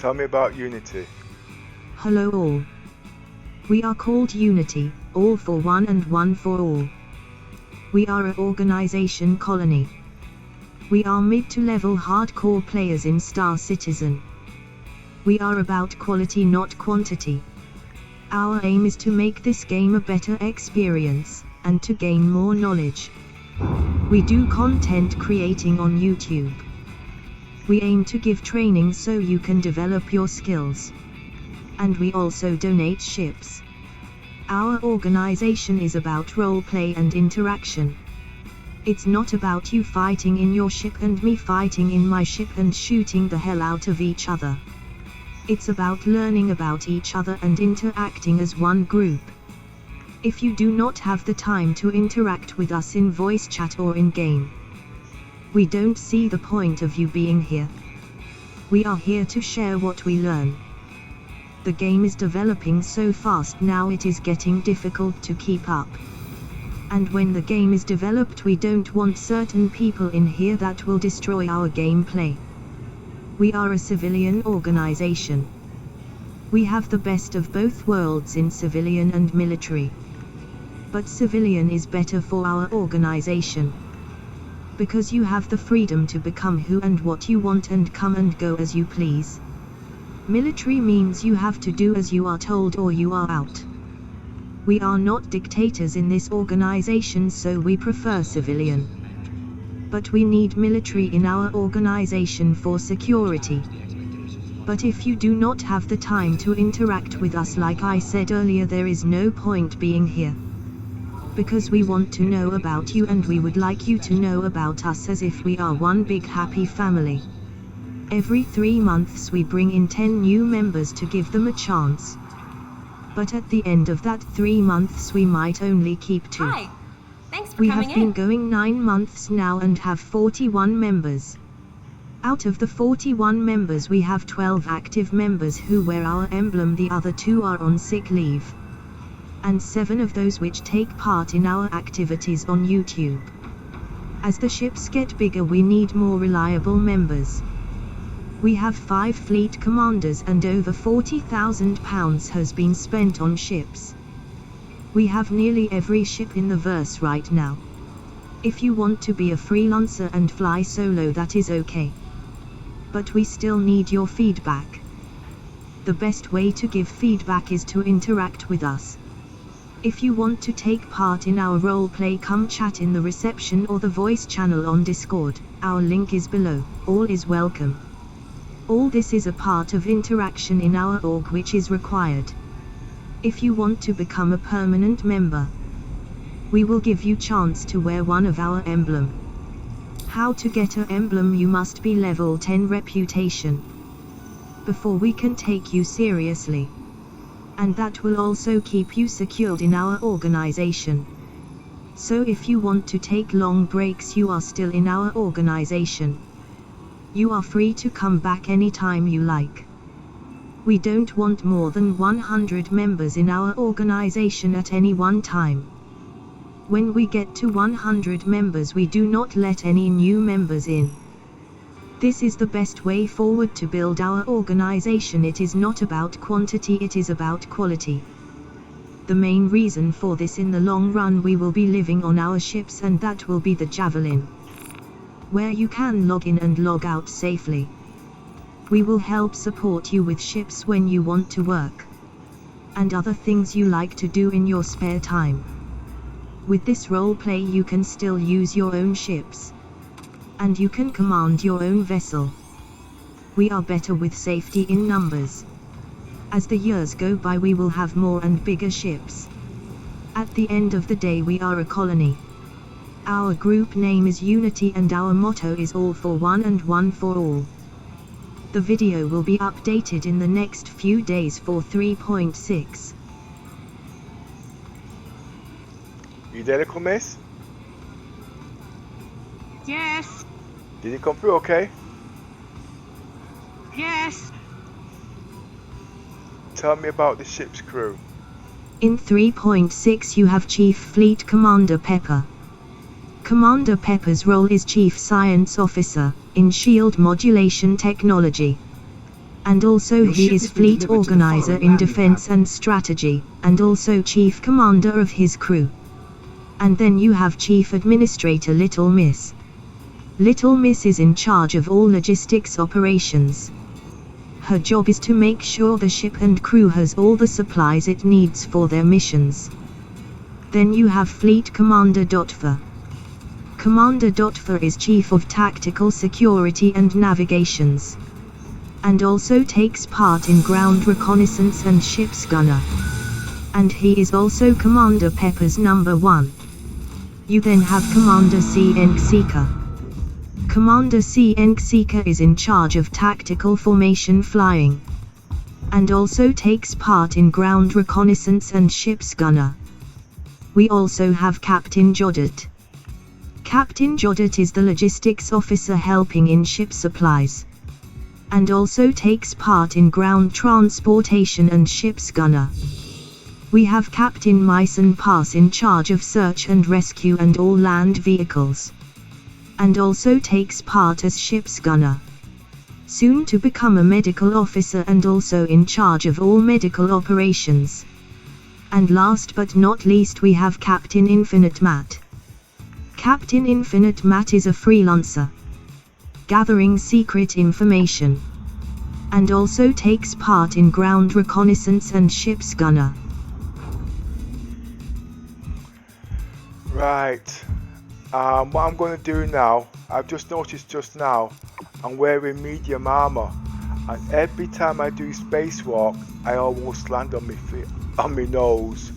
Tell me about Unity. Hello all. We are called Unity, all for one and one for all. We are an organization colony. We are mid to level hardcore players in Star Citizen. We are about quality, not quantity. Our aim is to make this game a better experience, and to gain more knowledge. We do content creating on YouTube. We aim to give training so you can develop your skills. And we also donate ships. Our organization is about roleplay and interaction. It's not about you fighting in your ship and me fighting in my ship and shooting the hell out of each other. It's about learning about each other and interacting as one group. If you do not have the time to interact with us in voice chat or in game, we don't see the point of you being here. We are here to share what we learn. The game is developing so fast now it is getting difficult to keep up. And when the game is developed we don't want certain people in here that will destroy our gameplay. We are a civilian organization. We have the best of both worlds in civilian and military. But civilian is better for our organization. Because you have the freedom to become who and what you want and come and go as you please. Military means you have to do as you are told or you are out. We are not dictators in this organization, so we prefer civilian. But we need military in our organization for security. But if you do not have the time to interact with us, like I said earlier, there is no point being here. Because we want to know about you and we would like you to know about us as if we are one big happy family. Every 3 months we bring in 10 new members to give them a chance. But at the end of that 3 months we might only keep 2. Hi. Thanks for we coming have been in. going 9 months now and have 41 members. Out of the 41 members we have 12 active members who wear our emblem, the other 2 are on sick leave. And 7 of those which take part in our activities on YouTube. As the ships get bigger we need more reliable members. We have 5 fleet commanders and over £40,000 has been spent on ships. We have nearly every ship in the verse right now. If you want to be a freelancer and fly solo, that is okay. But we still need your feedback. The best way to give feedback is to interact with us. If you want to take part in our roleplay, come chat in the reception or the voice channel on Discord. Our link is below. All is welcome. All this is a part of interaction in our org which is required. If you want to become a permanent member, we will give you chance to wear one of our emblem. How to get an emblem? You must be level 10 reputation before we can take you seriously. And that will also keep you secured in our organization. So if you want to take long breaks, you are still in our organization. You are free to come back anytime you like. We don't want more than 100 members in our organization at any one time. When we get to 100 members we do not let any new members in. This is the best way forward to build our organization. It is not about quantity, it is about quality. The main reason for this, in the long run we will be living on our ships, and that will be the Javelin, where you can log in and log out safely. We will help support you with ships when you want to work, and other things you like to do in your spare time. With this roleplay you can still use your own ships. And you can command your own vessel. We are better with safety in numbers. As the years go by we will have more and bigger ships. At the end of the day we are a colony. Our group name is Unity and our motto is all for one and one for all. The video will be updated in the next few days for 3.6. You there, little miss? Yes, Did you come through okay? yes. Tell me about the ship's crew. In 3.6 you have Chief Fleet Commander Pepper. Commander Pepper's role is Chief Science Officer in Shield Modulation Technology. And also he is fleet organizer in defense and strategy, and also chief commander of his crew. And then you have chief administrator Little Miss. Little Miss is in charge of all logistics operations. Her job is to make sure the ship and crew has all the supplies it needs for their missions. Then you have Fleet Commander Dotfer. Commander Dotfer is Chief of Tactical Security and Navigations. And also takes part in ground reconnaissance and ship's gunner. And he is also Commander Pepper's number 1. You then have Commander C. Seeker. Commander C. Seeker is in charge of tactical formation flying. And also takes part in ground reconnaissance and ship's gunner. We also have Captain Jodet. Captain Jodet is the logistics officer helping in ship supplies. And also takes part in ground transportation and ship's gunner. We have Captain Myson Pass in charge of search and rescue and all land vehicles. And also takes part as ship's gunner. Soon to become a medical officer and also in charge of all medical operations. And last but not least we have Captain Infinite Matt. Captain Infinite Matt is a freelancer, gathering secret information. And also takes part in ground reconnaissance and ship's gunner. Right. What I'm going to do now, I've just noticed just now, I'm wearing medium armor, and every time I do spacewalk, I almost land on my feet, on my nose.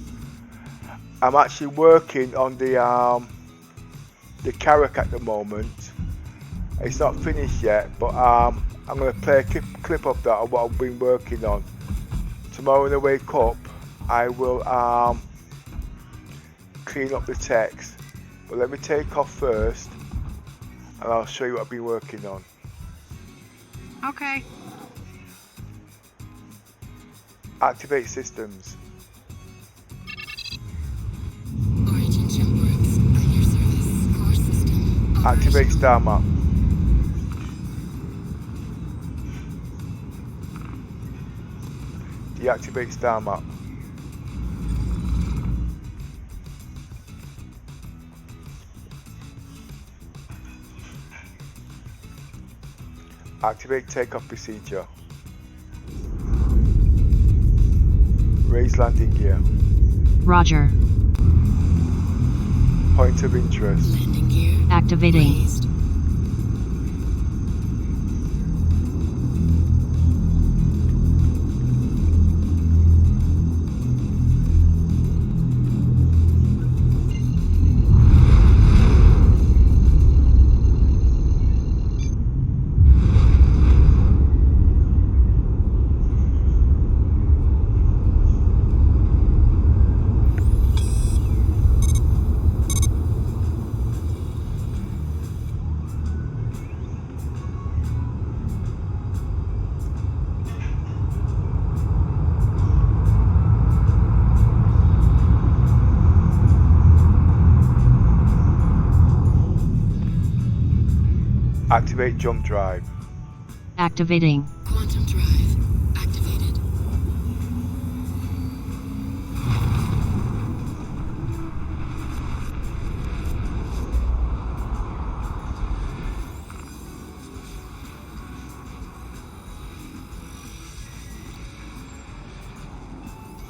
I'm actually working on the Carrack at the moment. It's not finished yet, but I'm going to play a clip of that of what I've been working on. Tomorrow when I wake up, I will clean up the text. But let me take off first, and I'll show you what I've been working on. Okay. Activate systems. Origin ship works on your service core system. Activate star map. Deactivate star map. Activate takeoff procedure. Raise landing gear. Roger. Point of interest. Landing gear Activating. raised. Activate jump drive. Activating. Quantum drive activated.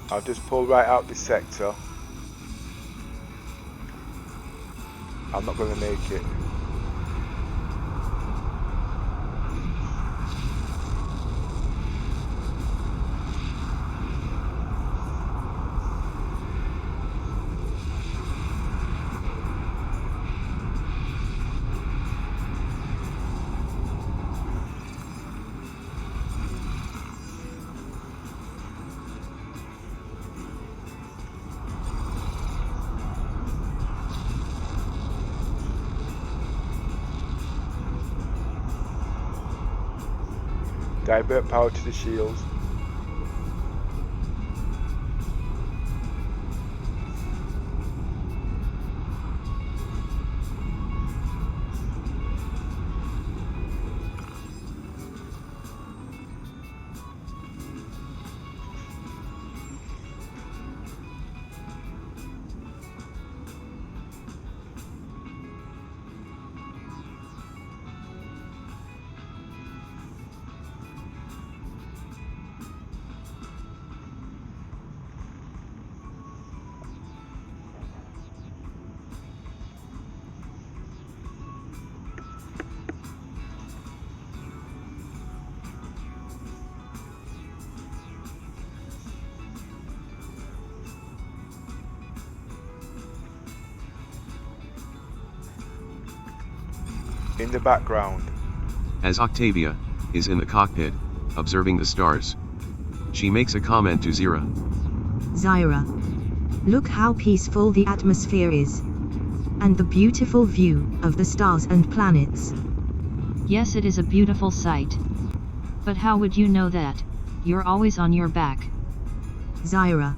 I'll just pull right out this sector. I'm not going to make it. Divert power to the shields. in the background. As Octavia is in the cockpit, observing the stars, she makes a comment to Zira. Zyra. Look how peaceful the atmosphere is. And the beautiful view of the stars and planets. Yes, it is a beautiful sight. But how would you know that? You're always on your back. Zyra.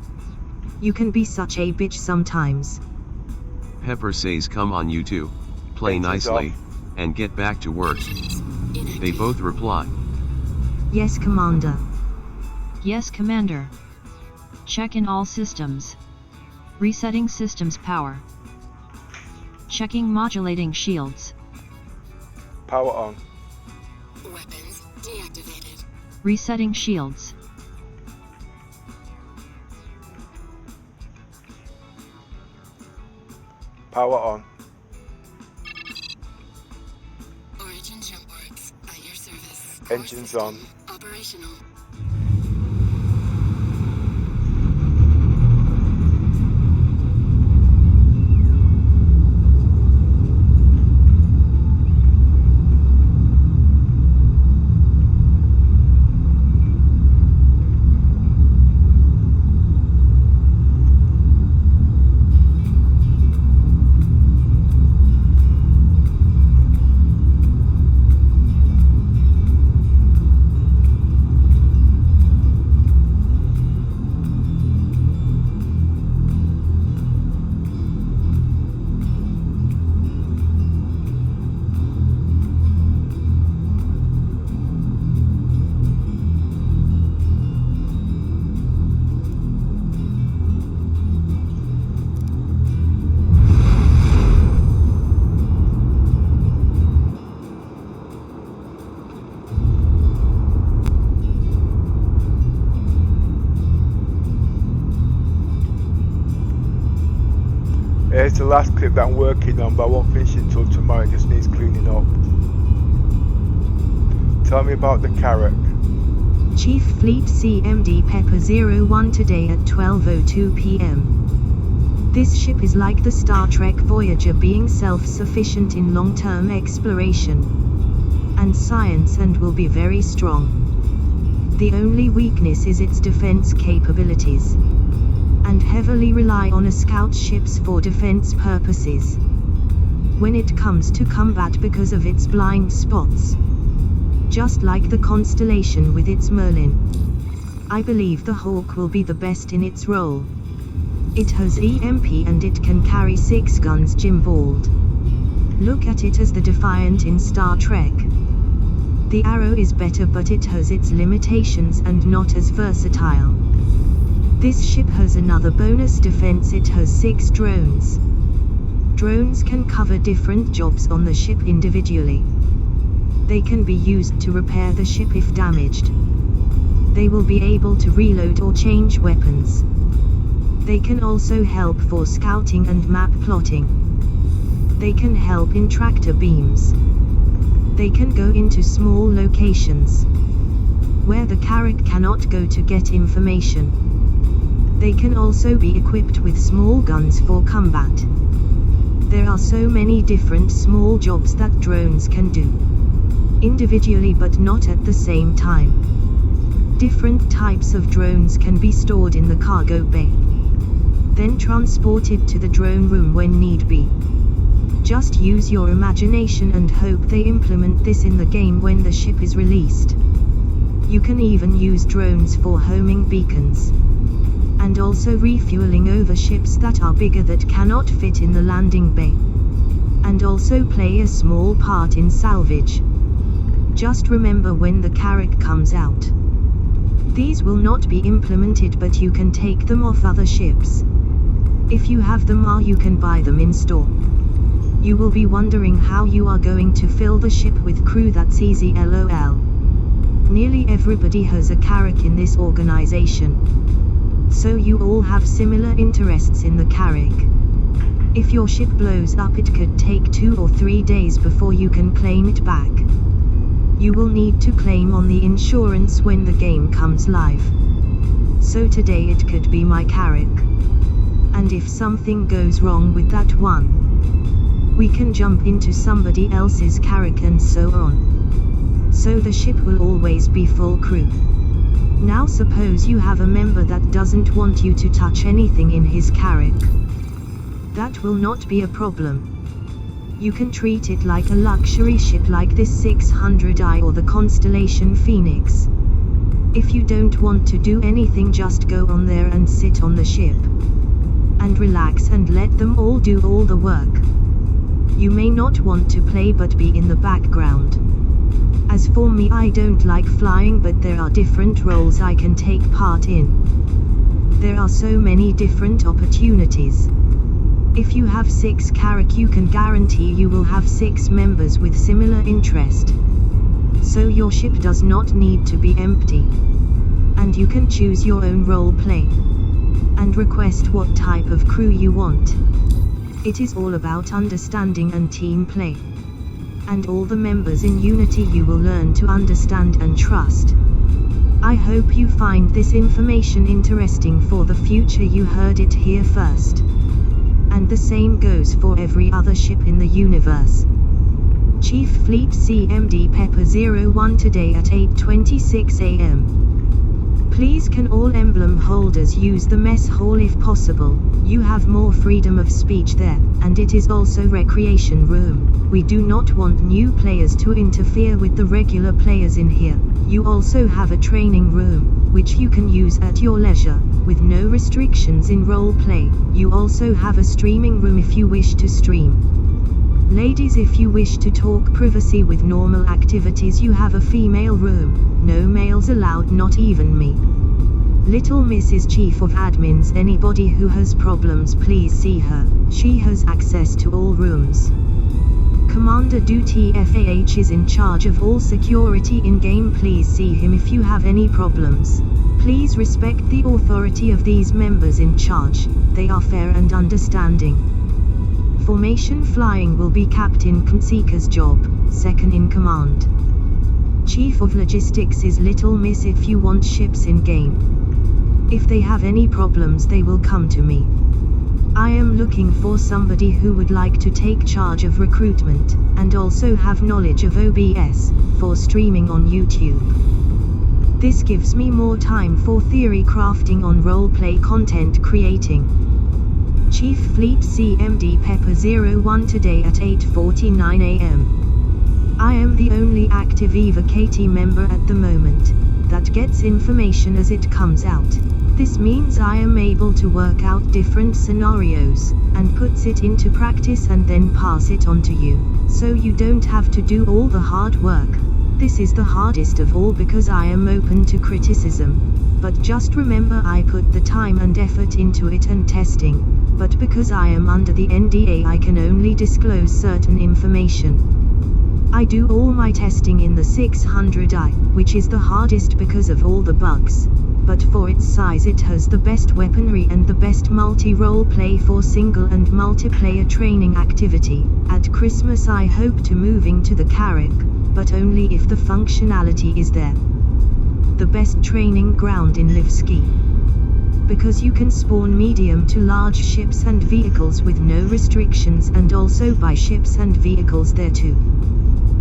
You can be such a bitch sometimes. Pepper says, come on you two, play Engines nicely, off. and get back to work. Inactive. They both reply. Yes, Commander. Yes, Commander. Check in all systems. Resetting systems power. Checking modulating shields. Power on. Weapons deactivated. Resetting shields. Power on. Origin jump works at your service. Engines Core on. system operational. Here's the last clip that I'm working on, but I won't finish it until tomorrow. It just needs cleaning up. Tell me about the Carrack. Chief Fleet CMD Pepper 01 today at 12:02 p.m. This ship is like the Star Trek Voyager, being self-sufficient in long-term exploration and science, and will be very strong. The only weakness is its defense capabilities, and heavily rely on a scout ships for defense purposes when it comes to combat because of its blind spots. Just like the Constellation with its Merlin. I believe the Hawk will be the best in its role. It has EMP and it can carry 6 guns gimballed. Look at it as the Defiant in Star Trek. The Arrow is better, but it has its limitations and not as versatile. This ship has another bonus defense. It has 6 drones. Drones can cover different jobs on the ship individually. They can be used to repair the ship if damaged. They will be able to reload or change weapons. They can also help for scouting and map plotting. They can help in tractor beams. They can go into small locations where the Carrack cannot go to get information. They can also be equipped with small guns for combat. There are so many different small jobs that drones can do, individually but not at the same time. Different types of drones can be stored in the cargo bay, then transported to the drone room when need be. Just use your imagination and hope they implement this in the game when the ship is released. You can even use drones for homing beacons, and also refueling over ships that are bigger that cannot fit in the landing bay, and also play a small part in salvage. Just remember when the Carrack comes out, these will not be implemented, but you can take them off other ships. If you have them or you can buy them in store. You will be wondering how you are going to fill the ship with crew. That's easy, LOL. Nearly everybody has a Carrack in this organization, so you all have similar interests in the Carrack. If your ship blows up, it could take 2 or 3 days before you can claim it back. You will need to claim on the insurance when the game comes live. So today it could be my Carrack. And if something goes wrong with that one, we can jump into somebody else's Kraken and so on. So the ship will always be full crew. Now suppose you have a member that doesn't want you to touch anything in his Kraken. That will not be a problem. You can treat it like a luxury ship like this 600i or the Constellation Phoenix. If you don't want to do anything, just go on there and sit on the ship. And relax and let them all do all the work. You may not want to play but be in the background. As for me, I don't like flying, but there are different roles I can take part in. There are so many different opportunities. If you have 6 Kraken, you can guarantee you will have 6 members with similar interest. So your ship does not need to be empty. And you can choose your own role play. And request what type of crew you want. It is all about understanding and team play. And all the members in Unity you will learn to understand and trust. I hope you find this information interesting for the future. You heard it here first. And the same goes for every other ship in the universe. Chief Fleet CMD Pepper 01 today at 8:26 AM. Please can all emblem holders use the mess hall if possible. You have more freedom of speech there, and it is also recreation room. We do not want new players to interfere with the regular players in here. You also have a training room, which you can use at your leisure, with no restrictions in role play. You also have a streaming room if you wish to stream. Ladies, if you wish to talk privacy with normal activities, you have a female room. No males allowed, not even me. Little Miss is chief of admins. Anybody who has problems, please see her. She has access to all rooms. Commander Duty FAH is in charge of all security in-game. Please see him if you have any problems. Please respect the authority of these members in charge. They are fair and understanding. Formation flying will be Captain Kunseeka's job, second in command. Chief of Logistics is Little Miss. If you want ships in game, if they have any problems, they will come to me. I am looking for somebody who would like to take charge of recruitment, and also have knowledge of OBS, for streaming on YouTube. This gives me more time for theory crafting on roleplay content creating. Chief Fleet CMD Pepper 01 today at 8:49 AM. I am the only active EVA KT member at the moment, that gets information as it comes out. This means I am able to work out different scenarios, and puts it into practice and then pass it on to you, so you don't have to do all the hard work. This is the hardest of all because I am open to criticism. But just remember, I put the time and effort into it and testing, but because I am under the NDA I can only disclose certain information. I do all my testing in the 600i, which is the hardest because of all the bugs. But for its size it has the best weaponry and the best multi-role play for single and multiplayer training activity. At Christmas I hope to moving to the Kraken, but only if the functionality is there. The best training ground in Livski. Because you can spawn medium to large ships and vehicles with no restrictions, and also buy ships and vehicles there too.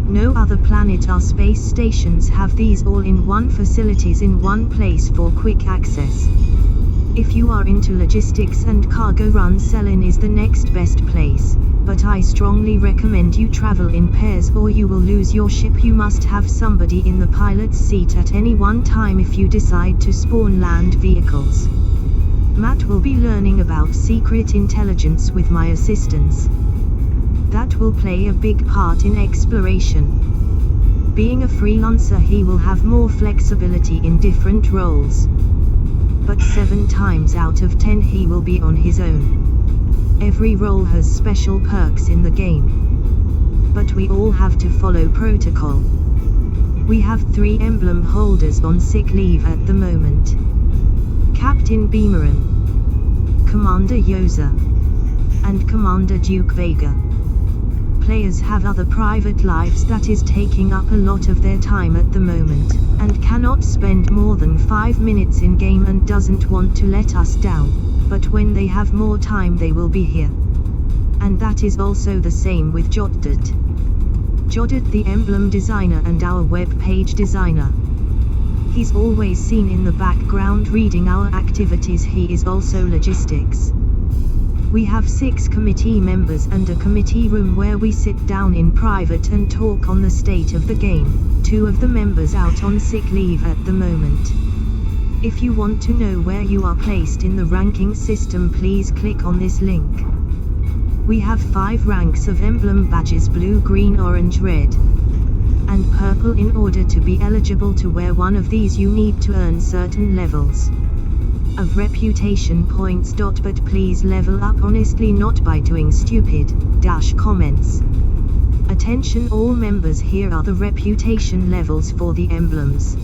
No other planet or space stations have these all-in-one facilities in one place for quick access. If you are into logistics and cargo run, Selin is the next best place, but I strongly recommend you travel in pairs or you will lose your ship. You must have somebody in the pilot's seat at any one time if you decide to spawn land vehicles. Matt will be learning about secret intelligence with my assistance. That will play a big part in exploration. Being a freelancer, he will have more flexibility in different roles. But 7 times out of 10 he will be on his own. Every role has special perks in the game. But we all have to follow protocol. We have 3 emblem holders on sick leave at the moment. Captain Beameron, Commander Yoza, and Commander Duke Vega. Players have other private lives that is taking up a lot of their time at the moment, and cannot spend more than 5 minutes in game and doesn't want to let us down, but when they have more time they will be here. And that is also the same with Joddet. Joddet, the emblem designer and our web page designer. He's always seen in the background reading our activities. He is also logistics. We have 6 committee members and a committee room where we sit down in private and talk on the state of the game. 2 of the members out on sick leave at the moment. If you want to know where you are placed in the ranking system, please click on this link. We have 5 ranks of emblem badges: blue, green, orange, red, and purple. In order to be eligible to wear one of these, you need to earn certain levels of reputation points. But please level up honestly, not by doing stupid comments. Attention all members, here are the reputation levels for the emblems.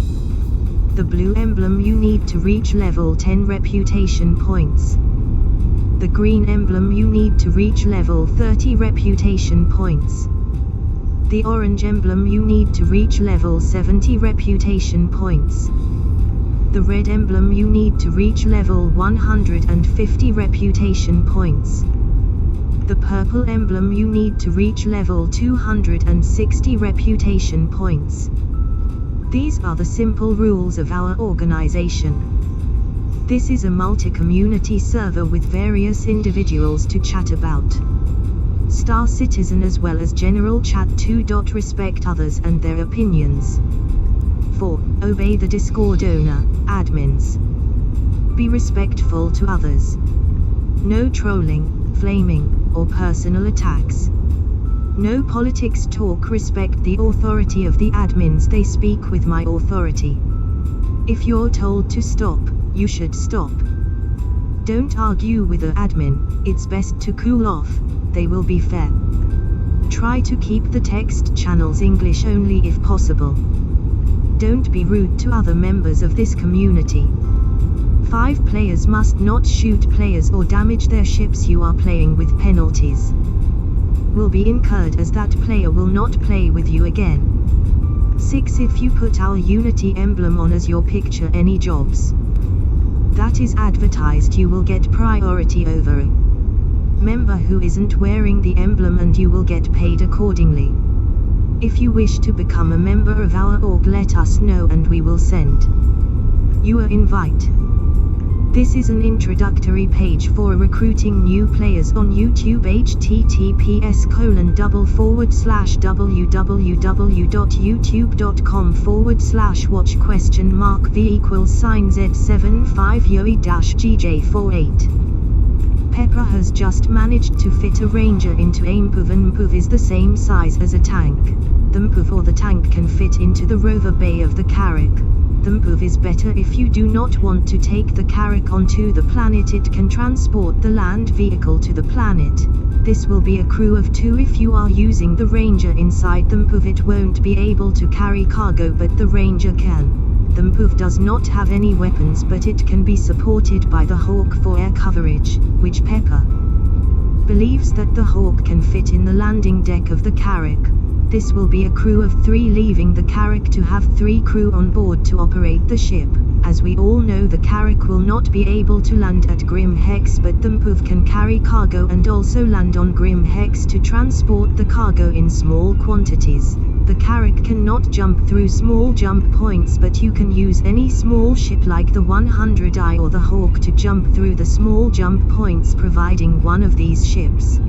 The blue emblem, you need to reach level 10 reputation points. The green emblem, you need to reach level 30 reputation points. The orange emblem, you need to reach level 70 reputation points. The red emblem, you need to reach level 150 reputation points. The purple emblem, you need to reach level 260 reputation points. These are the simple rules of our organization. This is a multi-community server with various individuals to chat about Star Citizen as well as general chat too. Respect others and their opinions. 4. Obey the Discord owner, admins. Be respectful to others. No trolling, flaming, or personal attacks. No politics talk. Respect the authority of the admins. They speak with my authority. If you're told to stop, you should stop. Don't argue with the admin, it's best to cool off, they will be fair. Try to keep the text channels English only if possible. Don't be rude to other members of this community. 5 players must not shoot players or damage their ships you are playing with. Penalties will be incurred as that player will not play with you again. 6. If you put our Unity emblem on as your picture any jobs that is advertised, you will get priority over a member who isn't wearing the emblem, and you will get paid accordingly. If you wish to become a member of our org, let us know and we will send you an invite. This is an introductory page for recruiting new players on YouTube. https://www.youtube.com/watch?v=sign Z75YOE-GJ48. Pepper has just managed to fit a ranger into a MPOV, and MPOV is the same size as a tank. The MPOV or the tank can fit into the rover bay of the Carrack. The MPOV is better if you do not want to take the Carrack onto the planet. It can transport the land vehicle to the planet. This will be a crew of 2 if you are using the ranger inside the MPOV. It won't be able to carry cargo, but the ranger can. The MPOV does not have any weapons, but it can be supported by the Hawk for air coverage, which Pepper believes that the Hawk can fit in the landing deck of the Carrack. This will be a crew of 3 leaving the Carrack to have 3 crew on board to operate the ship. As we all know, the Carrack will not be able to land at Grim Hex, but the MPOV can carry cargo and also land on Grim Hex to transport the cargo in small quantities. The Carrack cannot jump through small jump points, but you can use any small ship like the 100i or the Hawk to jump through the small jump points, providing one of these ships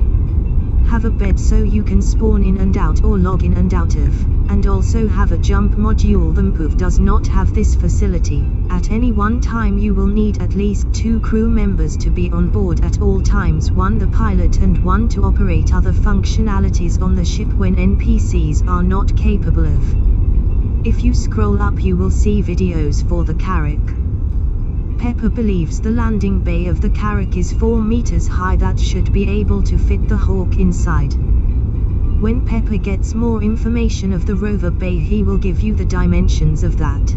have a bed so you can spawn in and out or log in and out of, and also have a jump module. The MPOV does not have this facility. At any one time you will need at least 2 crew members to be on board at all times, 1 the pilot and 1 to operate other functionalities on the ship when NPCs are not capable of. If you scroll up you will see videos for the Carrack. Pepper believes the landing bay of the Carrack is 4 meters high. That should be able to fit the Hawk inside. When Pepper gets more information of the rover bay, he will give you the dimensions of that.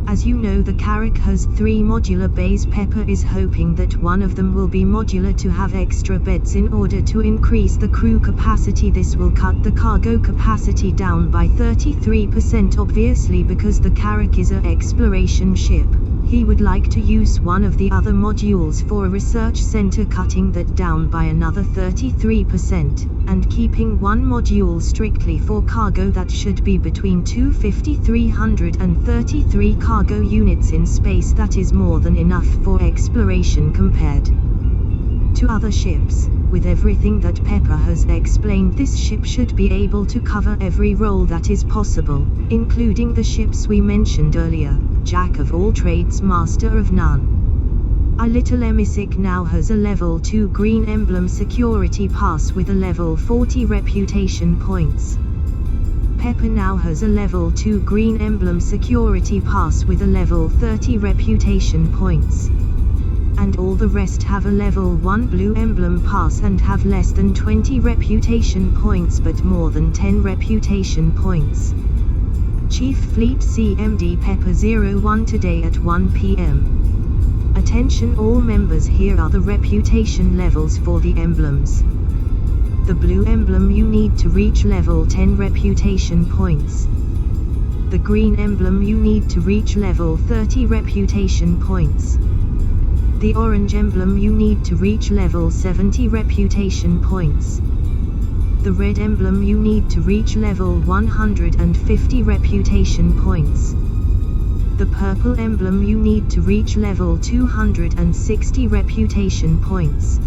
As you know, the Carrack has 3 modular bays. Pepper is hoping that one of them will be modular to have extra beds in order to increase the crew capacity. This will cut the cargo capacity down by 33%, obviously, because the Carrack is an exploration ship. He would like to use one of the other modules for a research center, cutting that down by another 33%, and keeping one module strictly for cargo. That should be between 250-300 and 33 cargo units in space. That is more than enough for exploration compared to other ships. With everything that Pepper has explained, this ship should be able to cover every role that is possible, including the ships we mentioned earlier. Jack of all trades, master of none. Our little emissary now has a level 2 green emblem security pass with a level 40 reputation points. Pepper now has a level 2 green emblem security pass with a level 30 reputation points. And all the rest have a level 1 blue emblem pass and have less than 20 reputation points but more than 10 reputation points. Chief Fleet CMD Pepper 01 today at 1 p.m. Attention all members, here are the reputation levels for the emblems. The blue emblem, you need to reach level 10 reputation points. The green emblem, you need to reach level 30 reputation points. The orange emblem, you need to reach level 70 reputation points. The red emblem, you need to reach level 150 reputation points. The purple emblem, you need to reach level 260 reputation points.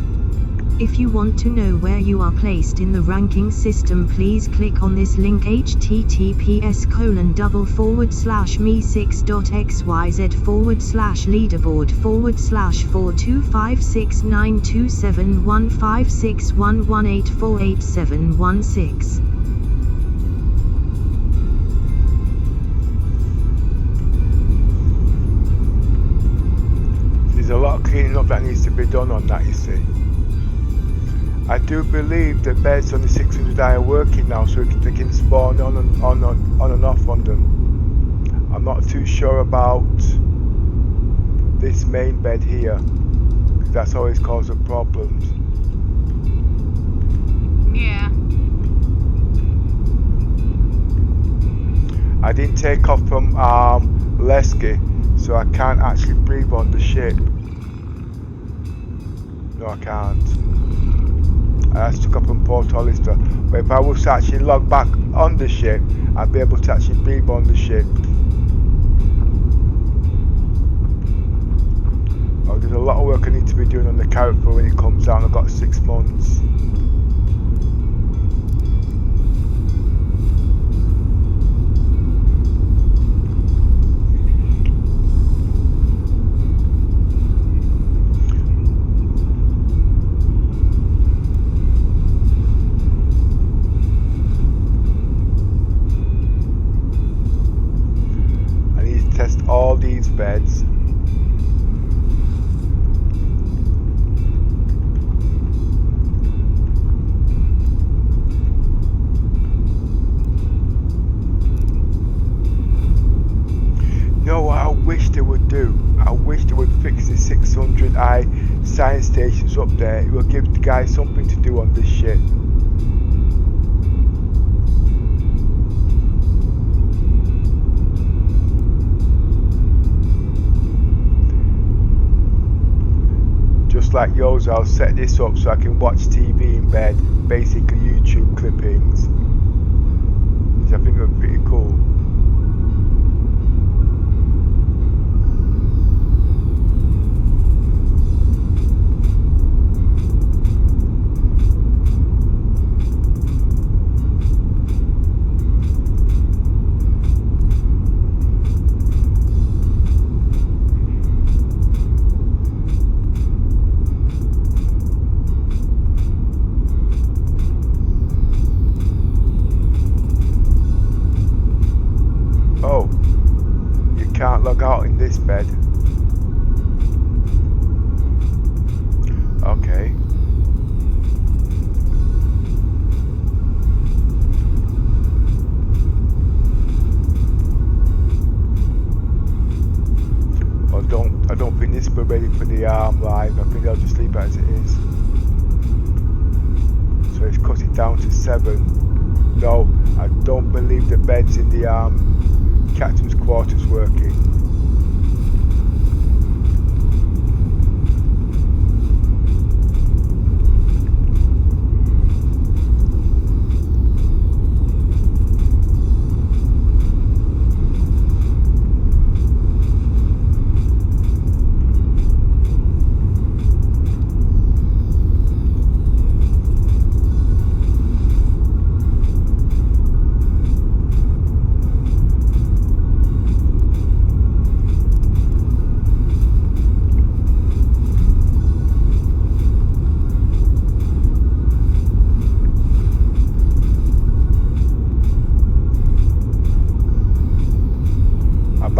If you want to know where you are placed in the ranking system, please click on this link https://me6.xyz/leaderboard/leaderboard/42692715611848716. There's a lot of cleaning up that needs to be done on that, you see. I do believe the beds on the 600i are working now, so they can spawn on and off on them. I'm not too sure about this main bed here, because that's always causing problems. Yeah. I didn't take off from Lesky, so I can't actually breathe on the ship. No, I can't. I took up from Port Hollister, but if I was to actually log back on the ship, I'd be able to actually breathe on the ship. Oh, there's a lot of work I need to be doing on the character when it comes out. I've got 6 months. All these beds. No, what I wish they would do, I wish they would fix the 600i science stations up there. It will give the guys something to do on this ship. Like yours, I'll set this up so I can watch TV in bed, basically YouTube clippings, which I think are pretty cool. Log out in this bed. Okay. I don't think this will be ready for the live. I think I'll just leave it as it is. So it's cut it down to 7. No, I don't believe the beds in the captain's quarters working.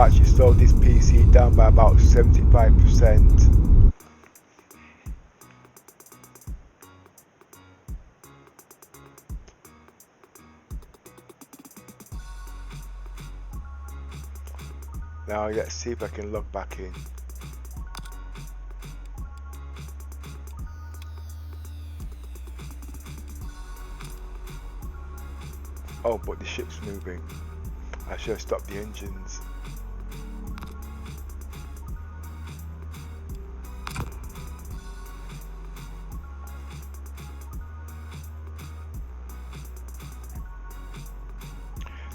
actually slowed this PC down by about 75%. Now let's see if I can log back in. Oh, but the ship's moving. I should have stopped the engines.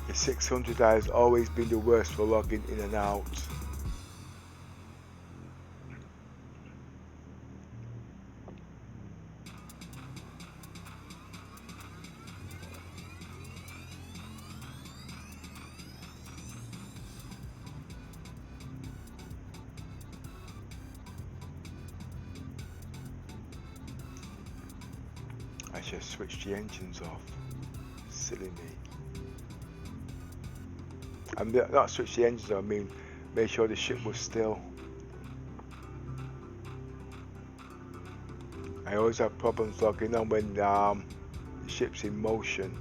The 600 has always been the worst for logging in and out. I should have switched the engines off. Silly me. I'm not switch the engines off, I mean make sure the ship was still. I always have problems logging on when the ship's in motion.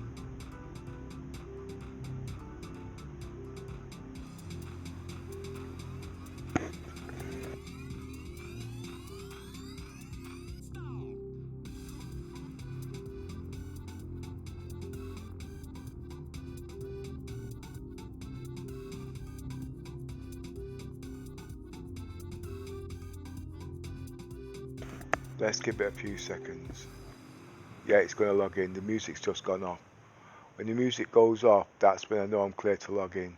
Let's give it a few seconds. Yeah, it's going to log in. The music's just gone off. When the music goes off, that's when I know I'm clear to log in.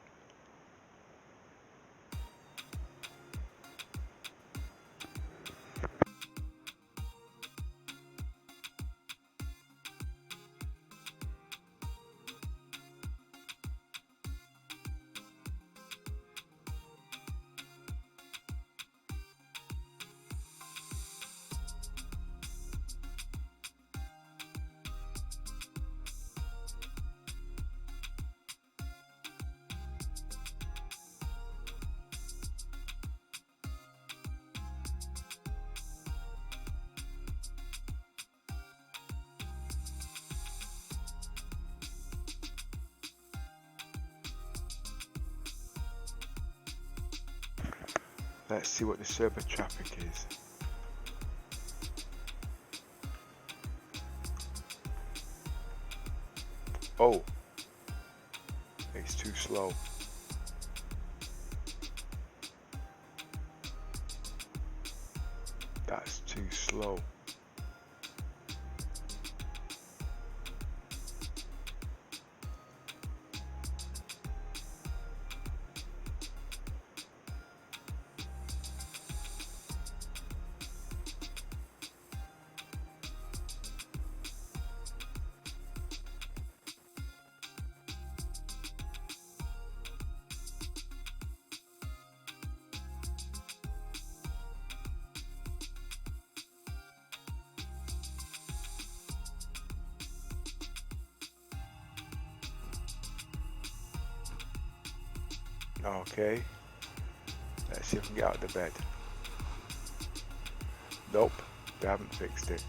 Let's see what the server traffic is. Oh, it's too slow. That's too slow. Okay, let's see if we can get out of the bed. Nope, they haven't fixed it.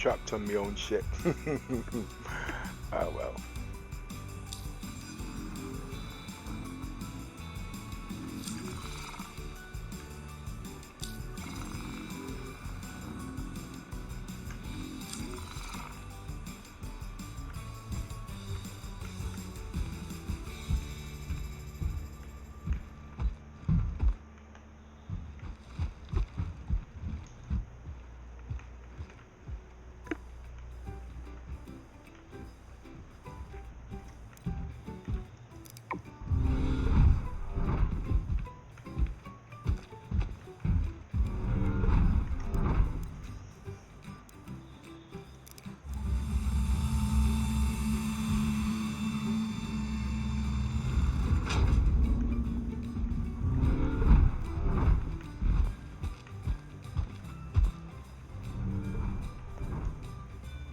trapped on my own ship. Oh well.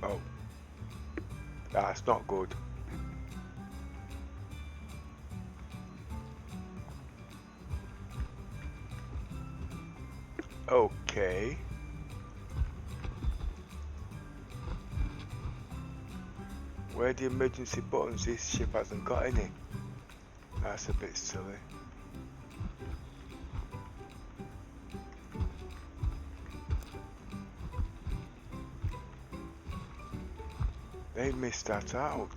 Oh, that's not good. Okay. Where are the emergency buttons? This ship hasn't got any. That's a bit silly. They missed that out.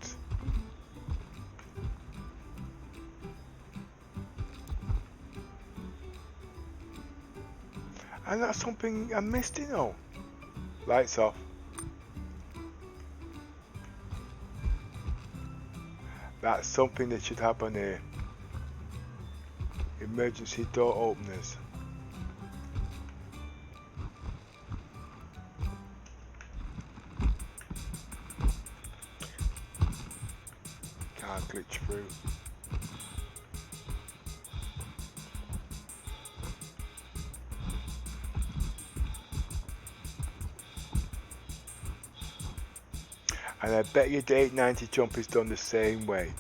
And that's something I missed, you know. Lights off. That's something that should happen here. Emergency door openers. Can't glitch through. And I bet you the 890 jump is done the same way.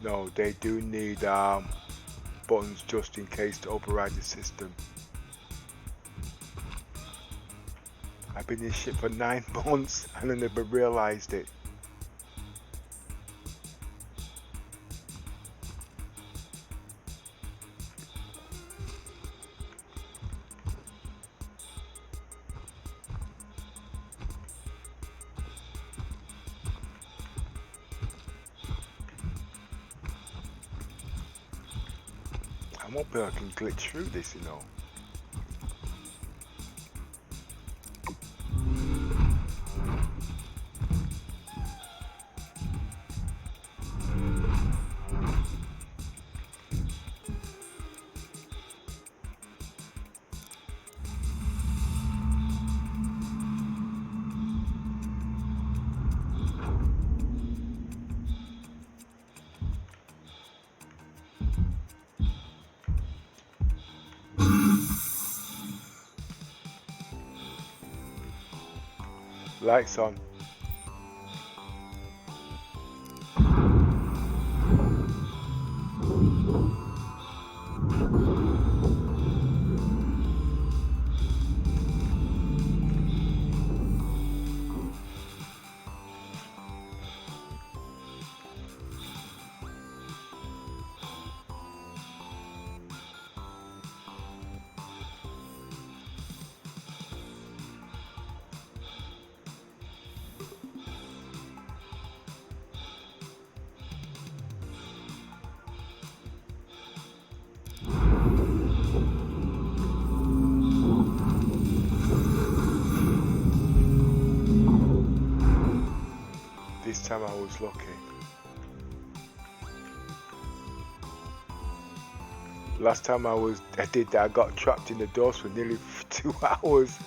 No, they do need buttons just in case to override the system. I've been in this ship for 9 months and I never realised it. I'm hoping I can glitch through this, you know. Lights on. This time I was lucky. Last time I did that, I got trapped in the doors for nearly 2 hours.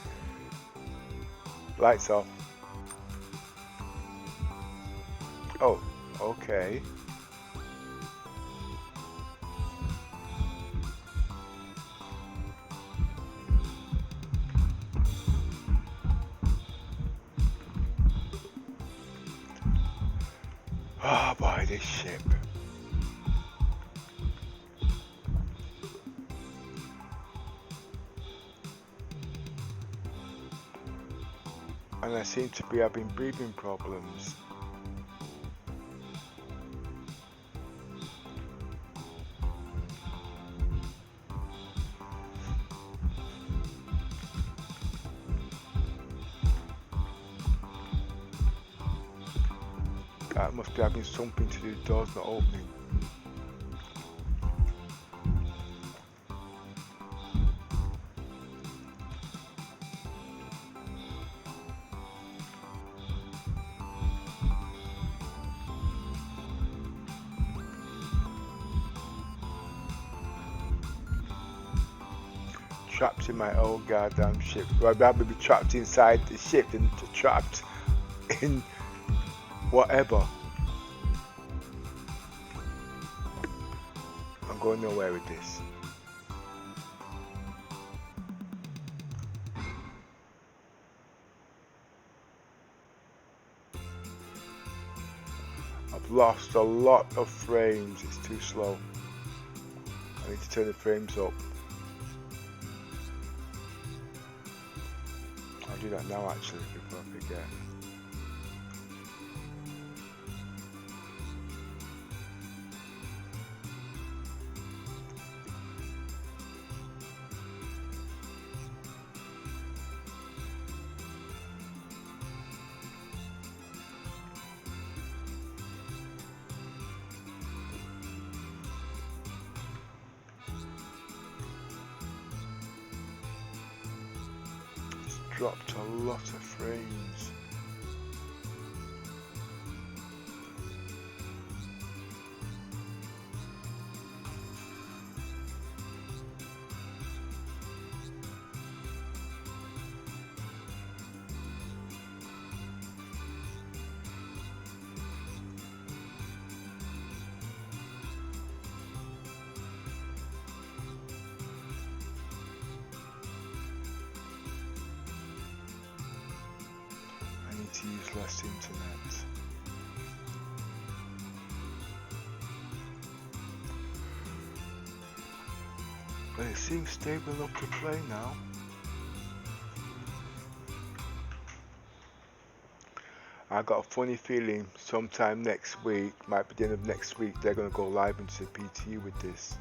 Lights off. Oh, okay. Oh boy, this ship. and I seem to be having breathing problems. That must be having something to do with the doors not opening. Trapped in my own goddamn ship. I'd rather be trapped inside the ship than trapped in whatever. I'm going nowhere with this. I've lost a lot of frames. It's too slow. I need to turn the frames up. I'll do that now actually before I forget. Dropped a lot of frames. To use less internet. But it seems stable enough to play now. I got a funny feeling sometime next week, might be the end of next week, they're going to go live into the PTU with this.